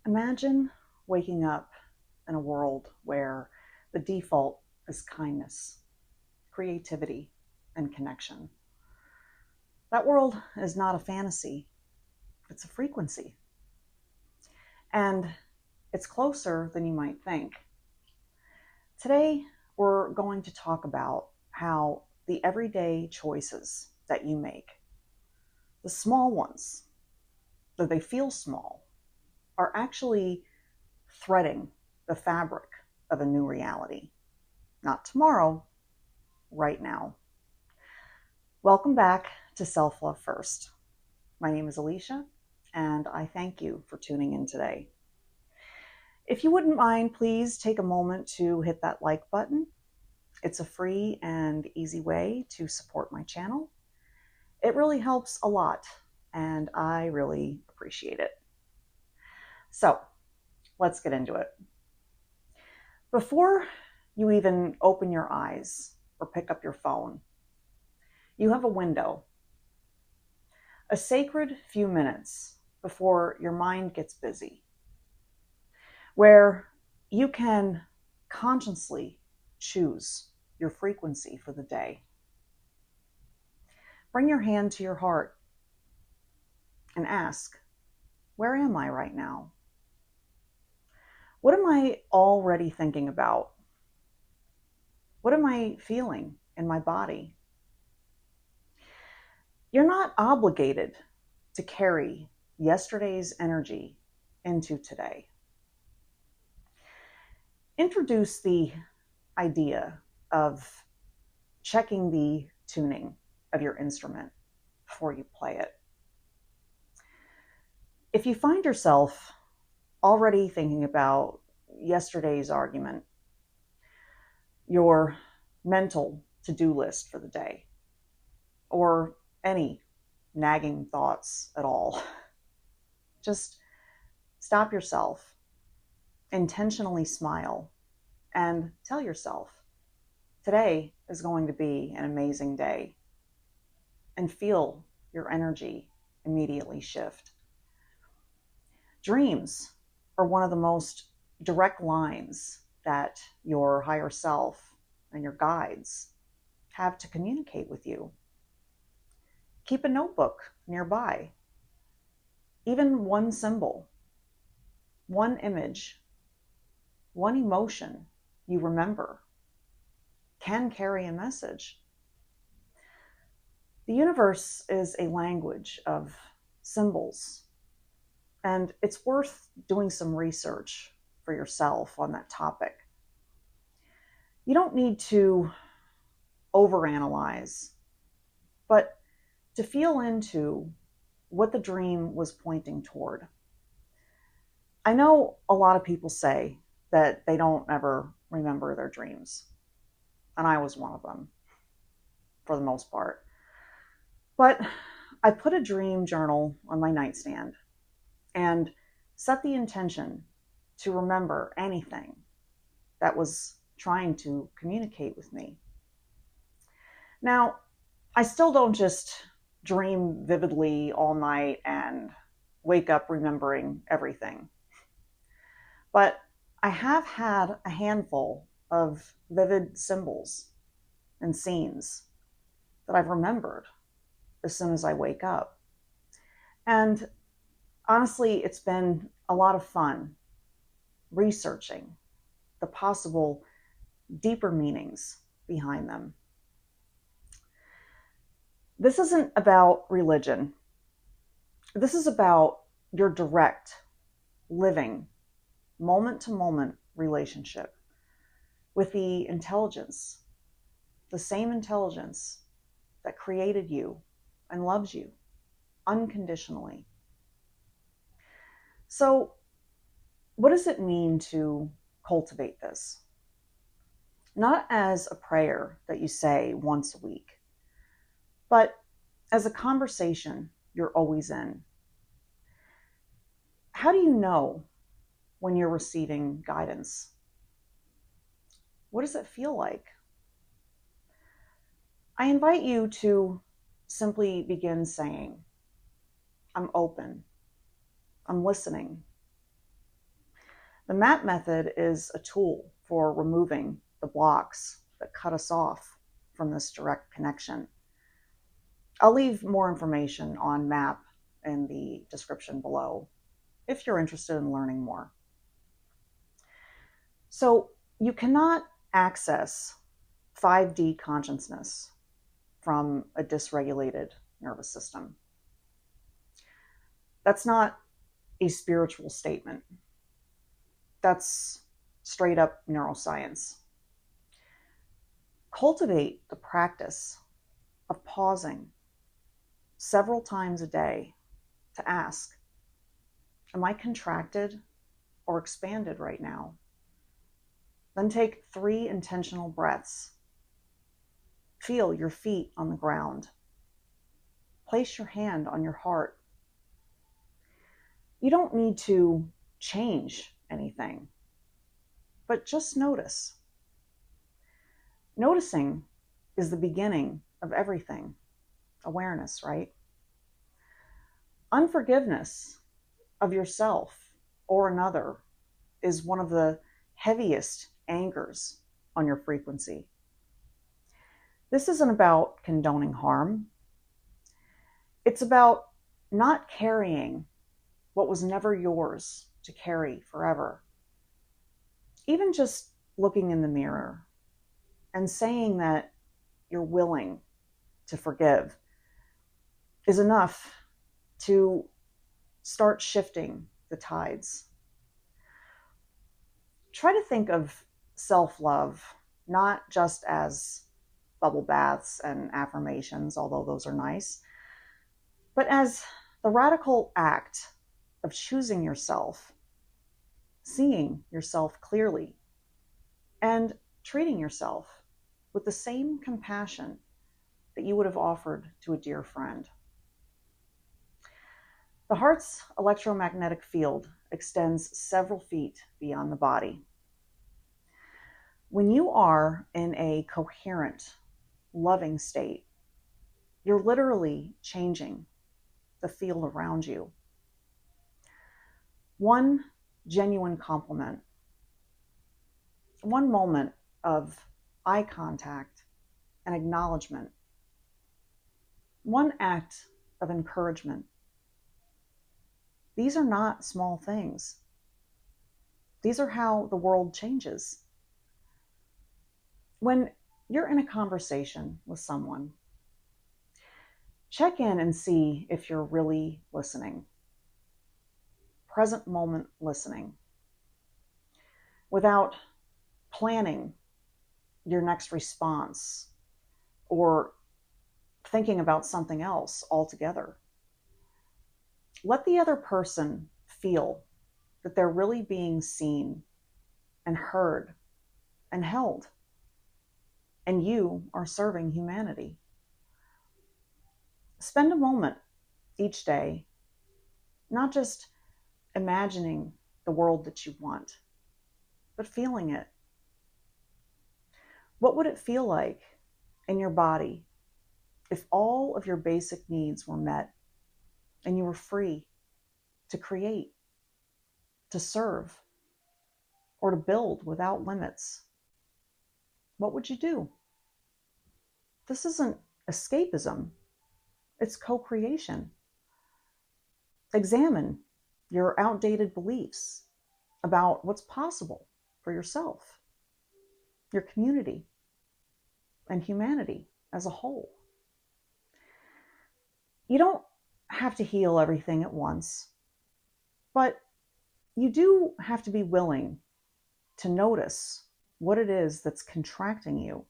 Imagine waking up in a world where the default is kindness, creativity, and connection. That world is not a fantasy, it's a frequency. And it's closer than you might think. Today, we're going to talk about how the everyday choices that you make, the small ones, though they feel small, are actually threading the fabric of a new reality. Not tomorrow, right now. Welcome back to Self Love First. My name is Alicia, and I thank you for tuning in today. If you wouldn't mind, please take a moment to hit that like button. It's a free and easy way to support my channel. It really helps a lot, and I really appreciate it. So, let's get into it. Before you even open your eyes or pick up your phone, you have a window, a sacred few minutes before your mind gets busy, where you can consciously choose your frequency for the day. Bring your hand to your heart and ask, where am I right now? What am I already thinking about? What am I feeling in my body? You're not obligated to carry yesterday's energy into today. Introduce the idea of checking the tuning of your instrument before you play it. If you find yourself already thinking about yesterday's argument, your mental to-do list for the day, or any nagging thoughts at all, just stop yourself, intentionally smile, and tell yourself, today is going to be an amazing day, and feel your energy immediately shift. Dreams are one of the most direct lines that your higher self and your guides have to communicate with you. Keep a notebook nearby. Even one symbol, one image, one emotion you remember can carry a message. The universe is a language of symbols, and it's worth doing some research for yourself on that topic. You don't need to overanalyze, but to feel into what the dream was pointing toward. I know a lot of people say that they don't ever remember their dreams, and I was one of them for the most part. But I put a dream journal on my nightstand and set the intention to remember anything that was trying to communicate with me. Now, I still don't just dream vividly all night and wake up remembering everything. But I have had a handful of vivid symbols and scenes that I've remembered as soon as I wake up. And honestly, it's been a lot of fun researching the possible deeper meanings behind them. This isn't about religion. This is about your direct, living, moment to moment relationship with the intelligence, the same intelligence that created you and loves you unconditionally. So, what does it mean to cultivate this? Not as a prayer that you say once a week, but as a conversation you're always in. How do you know when you're receiving guidance? What does it feel like? I invite you to simply begin saying, I'm open, I'm listening, The MAP method is a tool for removing the blocks that cut us off from this direct connection. I'll leave more information on MAP in the description below if you're interested in learning more. So you cannot access 5D consciousness from a dysregulated nervous system. That's not a spiritual statement. That's straight up neuroscience. Cultivate the practice of pausing several times a day to ask, am I contracted or expanded right now? Then take 3 intentional breaths. Feel your feet on the ground. Place your hand on your heart. You don't need to change anything, but just notice. Noticing is the beginning of everything. Awareness, right? Unforgiveness of yourself or another is one of the heaviest angers on your frequency. This isn't about condoning harm. It's about not carrying what was never yours to carry forever. Even just looking in the mirror and saying that you're willing to forgive is enough to start shifting the tides. Try to think of self-love not just as bubble baths and affirmations, although those are nice, but as the radical act of choosing yourself, seeing yourself clearly, and treating yourself with the same compassion that you would have offered to a dear friend. The heart's electromagnetic field extends several feet beyond the body. When you are in a coherent, loving state, you're literally changing the field around you. One genuine compliment, one moment of eye contact and acknowledgement, one act of encouragement. These are not small things. These are how the world changes. When you're in a conversation with someone, check in and see if you're really listening. Present moment listening. Without planning your next response or thinking about something else altogether. Let the other person feel that they're really being seen and heard and held, and you are serving humanity. Spend a moment each day, not just imagining the world that you want, but feeling it. What would it feel like in your body if all of your basic needs were met and you were free to create, to serve, or to build without limits? What would you do? This isn't escapism, it's co-creation. Examine your outdated beliefs about what's possible for yourself, your community, and humanity as a whole. You don't have to heal everything at once, but you do have to be willing to notice what it is that's contracting you.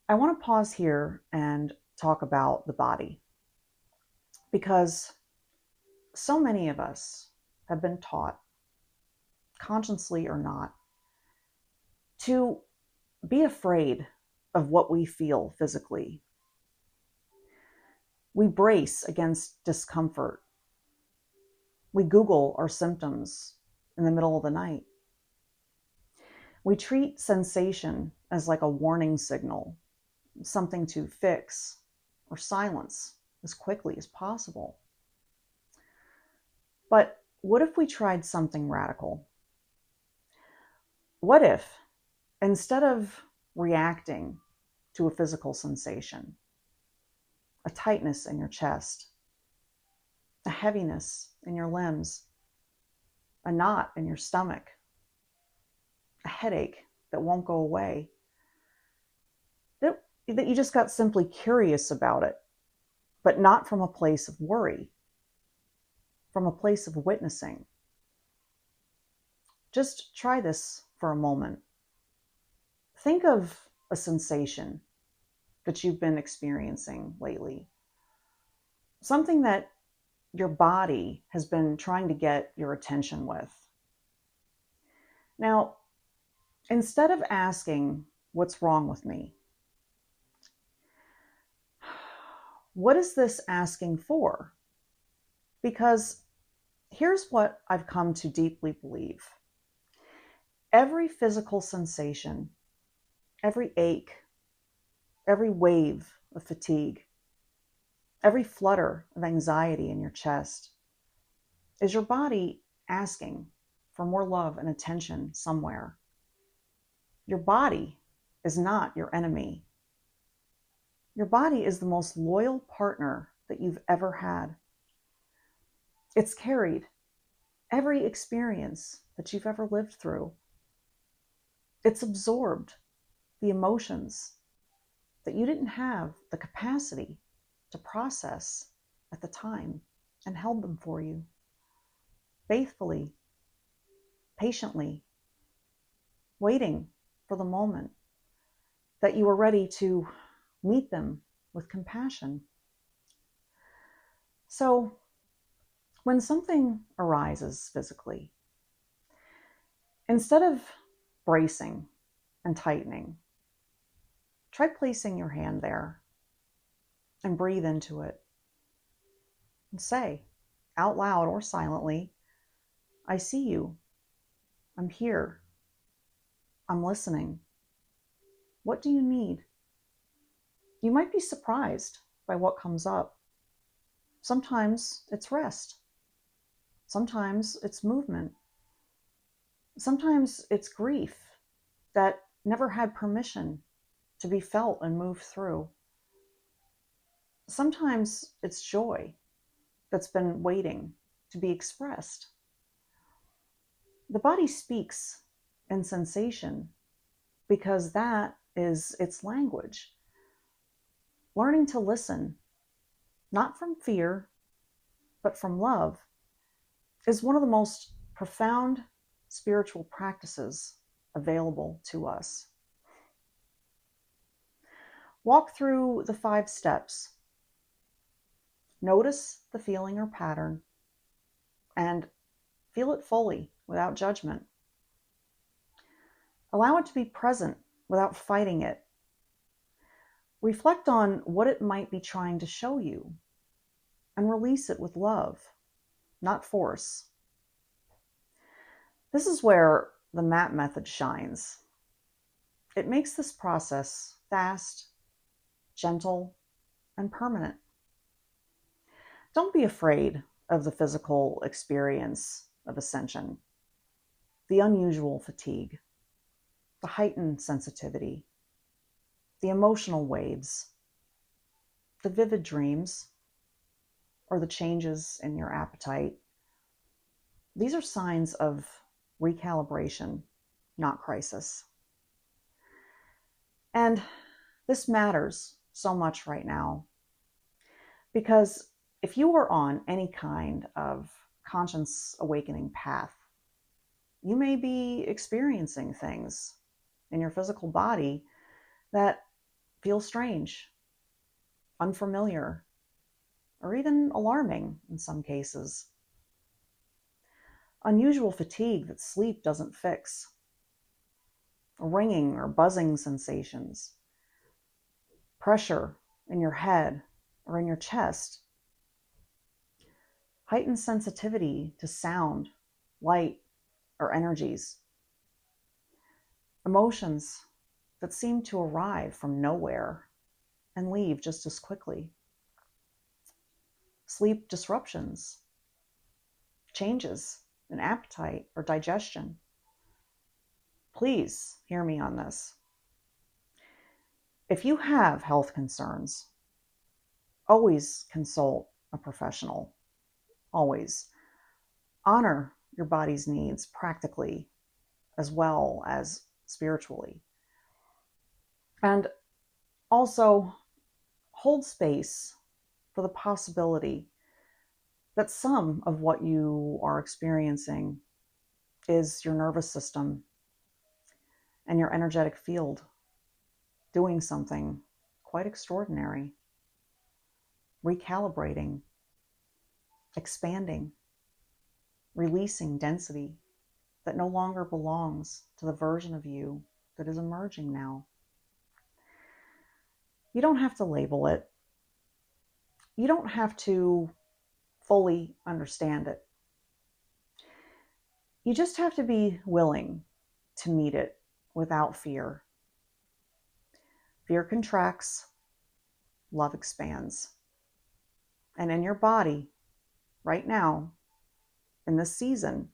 I want to pause here and talk about the body, because so many of us have been taught, consciously or not, to be afraid of what we feel physically. We brace against discomfort. We Google our symptoms in the middle of the night. We treat sensation as like a warning signal, something to fix or silence as quickly as possible. But what if we tried something radical? What if, instead of reacting to a physical sensation, a tightness in your chest, a heaviness in your limbs, a knot in your stomach, a headache that won't go away, that you just got simply curious about it, but not from a place of worry, from a place of witnessing? Just try this for a moment. Think of a sensation that you've been experiencing lately, something that your body has been trying to get your attention with. Now, instead of asking, what's wrong with me? What is this asking for? Because here's what I've come to deeply believe. Every physical sensation, every ache, every wave of fatigue, every flutter of anxiety in your chest is your body asking for more love and attention somewhere. Your body is not your enemy. Your body is the most loyal partner that you've ever had. It's carried every experience that you've ever lived through. It's absorbed the emotions that you didn't have the capacity to process at the time and held them for you faithfully, patiently, waiting for the moment that you were ready to meet them with compassion. So, when something arises physically, instead of bracing and tightening, try placing your hand there and breathe into it and say, out loud or silently, I see you. I'm here. I'm listening. What do you need? You might be surprised by what comes up. Sometimes it's rest. Sometimes it's movement. Sometimes it's grief that never had permission to be felt and moved through. Sometimes it's joy that's been waiting to be expressed. The body speaks in sensation because that is its language. Learning to listen, not from fear, but from love, is one of the most profound spiritual practices available to us. Walk through the 5 steps. Notice the feeling or pattern and feel it fully without judgment. Allow it to be present without fighting it. Reflect on what it might be trying to show you and release it with love, not force. This is where the MAP method shines. It makes this process fast, gentle, and permanent. Don't be afraid of the physical experience of ascension, the unusual fatigue, the heightened sensitivity, the emotional waves, the vivid dreams, or the changes in your appetite. These are signs of recalibration, not crisis. And this matters so much right now because if you are on any kind of conscious awakening path, you may be experiencing things in your physical body that feel strange, unfamiliar, or even alarming in some cases. Unusual fatigue that sleep doesn't fix, ringing or buzzing sensations, pressure in your head or in your chest, heightened sensitivity to sound, light, or energies, emotions that seem to arrive from nowhere and leave just as quickly, sleep disruptions, changes in appetite or digestion. Please hear me on this. If you have health concerns, always consult a professional. Always. Honor your body's needs practically as well as spiritually. And also hold space for the possibility that some of what you are experiencing is your nervous system and your energetic field doing something quite extraordinary, recalibrating, expanding, releasing density that no longer belongs to the version of you that is emerging now. You don't have to label it. You don't have to fully understand it. You just have to be willing to meet it without fear. Fear contracts, love expands. And in your body, right now, in this season,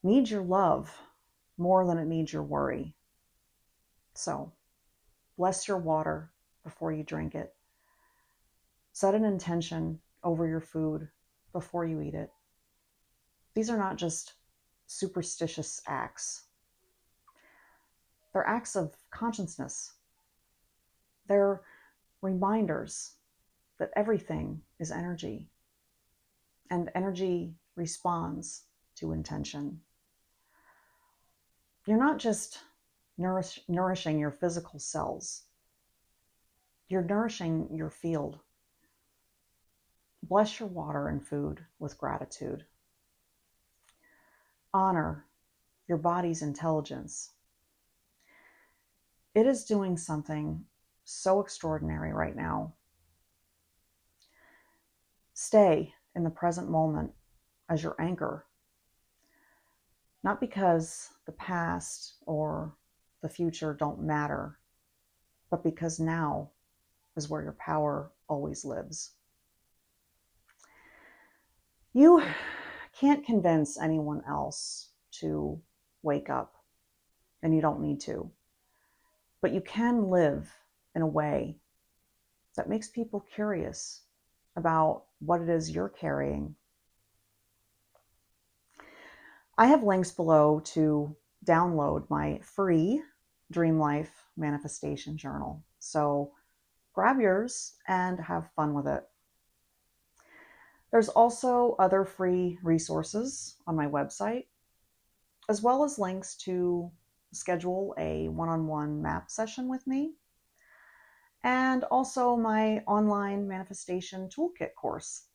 needs your love more than it needs your worry. So, bless your water before you drink it. Set an intention over your food before you eat it. These are not just superstitious acts. They're acts of consciousness. They're reminders that everything is energy, and energy responds to intention. You're not just nourishing your physical cells. You're nourishing your field. Bless your water and food with gratitude. Honor your body's intelligence. It is doing something so extraordinary right now. Stay in the present moment as your anchor, not because the past or the future don't matter, but because now is where your power always lives. You can't convince anyone else to wake up, and you don't need to. But you can live in a way that makes people curious about what it is you're carrying. I have links below to download my free Dream Life Manifestation Journal. So grab yours and have fun with it. There's also other free resources on my website, as well as links to schedule a one-on-one map session with me, and also my online manifestation toolkit course.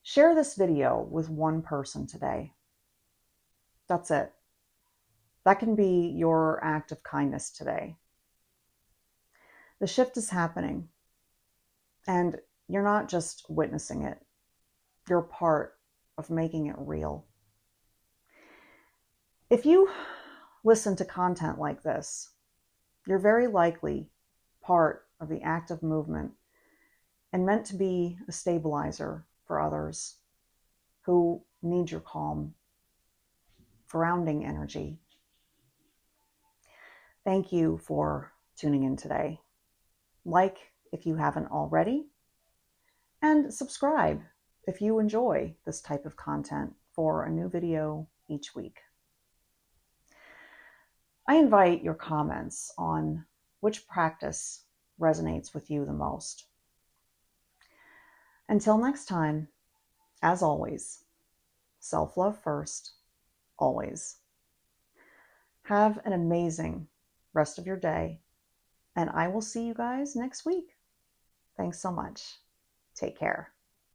Share this video with one person today. That's it. That can be your act of kindness today. The shift is happening, and you're not just witnessing it. You're part of making it real. If you listen to content like this, you're very likely part of the active movement and meant to be a stabilizer for others who need your calm, grounding energy. Thank you for tuning in today. Like if you haven't already, and subscribe if you enjoy this type of content for a new video each week. I invite your comments on which practice resonates with you the most. Until next time, as always, self-love first, always. Have an amazing rest of your day, and I will see you guys next week. Thanks so much. Take care.